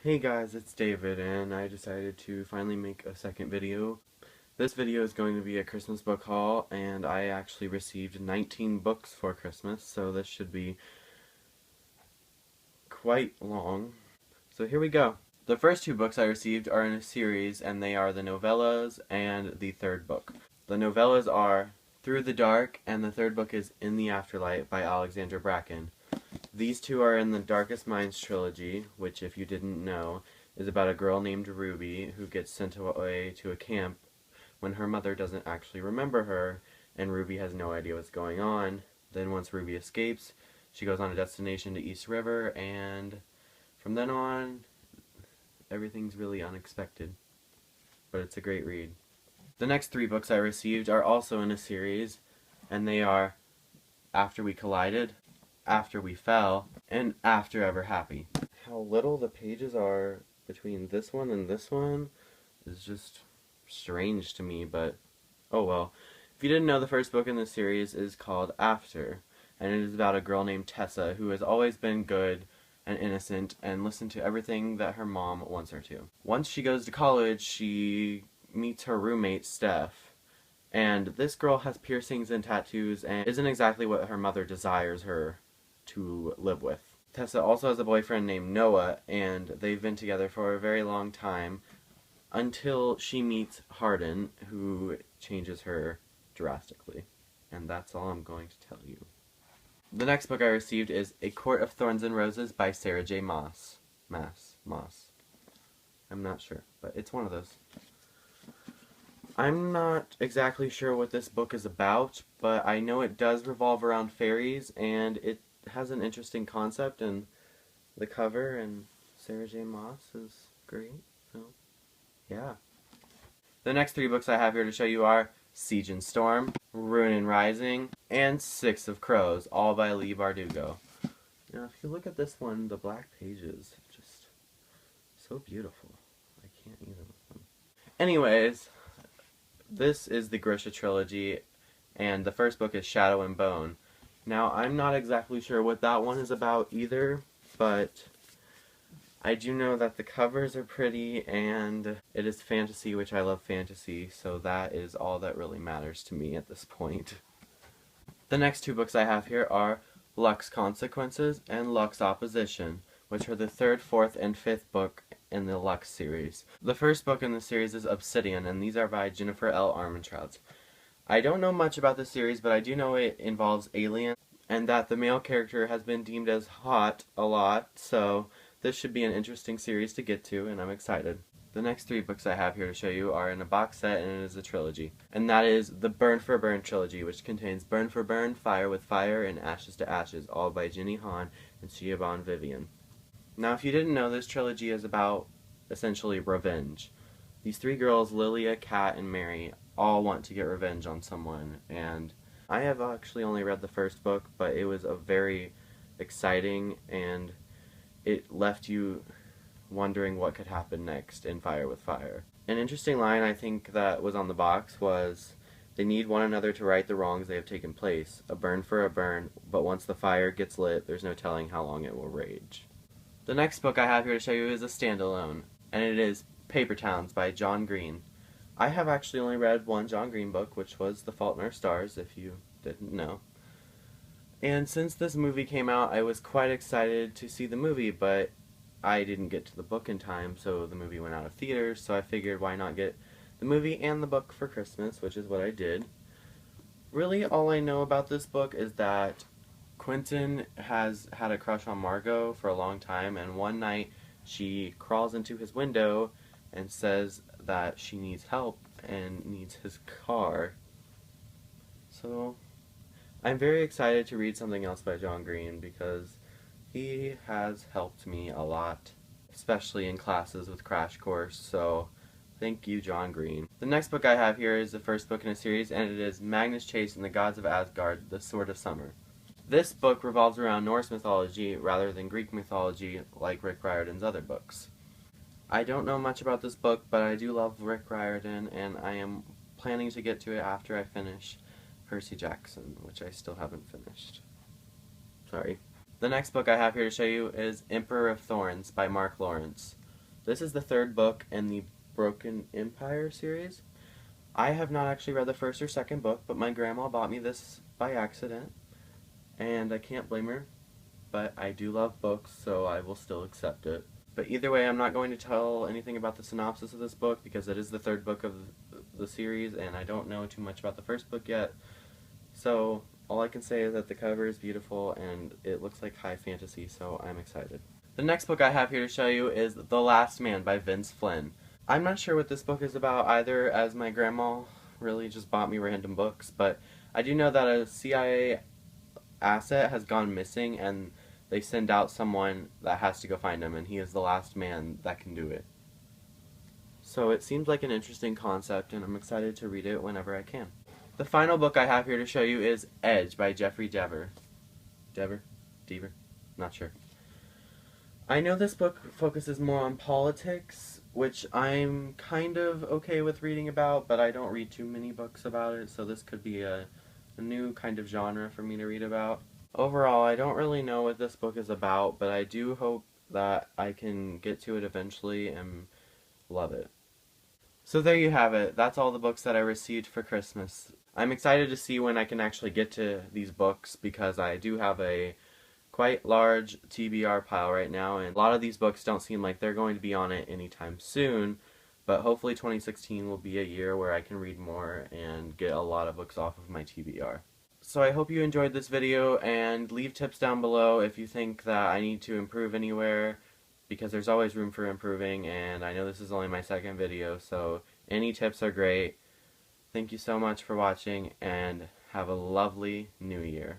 Hey guys, it's David, and I decided to finally make a second video. This video is going to be a Christmas book haul, and I actually received 19 books for Christmas, so this should be quite long. So here we go. The first two books I received are in a series, and they are the novellas and the third book. The novellas are Through the Dark, and the third book is In the Afterlight by Alexandra Bracken. These two are in the Darkest Minds trilogy, which, if you didn't know, is about a girl named Ruby who gets sent away to a camp when her mother doesn't actually remember her, and Ruby has no idea what's going on. Then once Ruby escapes, she goes on a destination to East River, and from then on, everything's really unexpected. But it's a great read. The next three books I received are also in a series, and they are After We Collided, After We Fell, and After Ever Happy. How little the pages are between this one and this one is just strange to me, but oh well. If you didn't know, the first book in the series is called After, and it is about a girl named Tessa who has always been good and innocent and listened to everything that her mom wants her to. Once she goes to college, she meets her roommate, Steph, and this girl has piercings and tattoos and isn't exactly what her mother desires her to live with. Tessa also has a boyfriend named Noah, and they've been together for a very long time until she meets Hardin, who changes her drastically. And that's all I'm going to tell you. The next book I received is A Court of Thorns and Roses by Sarah J. Maas. Maas. I'm not sure, but it's one of those. I'm not exactly sure what this book is about, but I know it does revolve around fairies, and it has an interesting concept, and the cover and Sarah J. Maas is great, so yeah. The next three books I have here to show you are Siege and Storm, Ruin and Rising, and Six of Crows, all by Leigh Bardugo. Now, if you look at this one, the black pages, just so beautiful. I can't even with them. Anyways, this is the Grisha trilogy, and the first book is Shadow and Bone. Now, I'm not exactly sure what that one is about either, but I do know that the covers are pretty, and it is fantasy, which I love fantasy, so that is all that really matters to me at this point. The next two books I have here are Lux Consequences and Lux Opposition, which are the third, fourth, and fifth book in the Lux series. The first book in the series is Obsidian, and these are by Jennifer L. Armentrout. I don't know much about the series, but I do know it involves aliens, and that the male character has been deemed as hot a lot, so this should be an interesting series to get to, and I'm excited. The next three books I have here to show you are in a box set, and it is a trilogy. And that is the Burn for Burn trilogy, which contains Burn for Burn, Fire with Fire, and Ashes to Ashes, all by Jenny Han and Siobhan Vivian. Now, if you didn't know, this trilogy is about, essentially, revenge. These three girls, Lilia, Kat, and Mary, all want to get revenge on someone, and I have actually only read the first book, but it was a very exciting, and it left you wondering what could happen next in Fire with Fire. An interesting line I think that was on the box was, "They need one another to right the wrongs they have taken place. A burn for a burn, but once the fire gets lit, there's no telling how long it will rage." The next book I have here to show you is a standalone, and it is Paper Towns by John Green. I have actually only read one John Green book, which was The Fault in Our Stars, if you didn't know. And since this movie came out, I was quite excited to see the movie, but I didn't get to the book in time, so the movie went out of theaters, so I figured why not get the movie and the book for Christmas, which is what I did. Really, all I know about this book is that Quentin has had a crush on Margot for a long time, and one night she crawls into his window and says that she needs help and needs his car. So, I'm very excited to read something else by John Green because he has helped me a lot, especially in classes with Crash Course, so thank you, John Green. The next book I have here is the first book in a series, and it is Magnus Chase and the Gods of Asgard, The Sword of Summer. This book revolves around Norse mythology rather than Greek mythology like Rick Riordan's other books. I don't know much about this book, but I do love Rick Riordan, and I am planning to get to it after I finish Percy Jackson, which I still haven't finished. Sorry. The next book I have here to show you is Emperor of Thorns by Mark Lawrence. This is the third book in the Broken Empire series. I have not actually read the first or second book, but my grandma bought me this by accident, and I can't blame her, but I do love books, so I will still accept it. But either way, I'm not going to tell anything about the synopsis of this book because it is the third book of the series, and I don't know too much about the first book yet. So all I can say is that the cover is beautiful and it looks like high fantasy, so I'm excited. The next book I have here to show you is The Last Man by Vince Flynn. I'm not sure what this book is about either, as my grandma really just bought me random books, but I do know that a CIA asset has gone missing and they send out someone that has to go find him, and he is the last man that can do it. So it seems like an interesting concept, and I'm excited to read it whenever I can. The final book I have here to show you is Edge by Jeffrey Dever. Dever? Not sure. I know this book focuses more on politics, which I'm kind of okay with reading about, but I don't read too many books about it, so this could be a new kind of genre for me to read about. Overall, I don't really know what this book is about, but I do hope that I can get to it eventually and love it. So there you have it. That's all the books that I received for Christmas. I'm excited to see when I can actually get to these books because I do have a quite large TBR pile right now, and a lot of these books don't seem like they're going to be on it anytime soon, but hopefully 2016 will be a year where I can read more and get a lot of books off of my TBR. So I hope you enjoyed this video, and leave tips down below if you think that I need to improve anywhere, because there's always room for improving, and I know this is only my second video, so any tips are great. Thank you so much for watching, and have a lovely new year.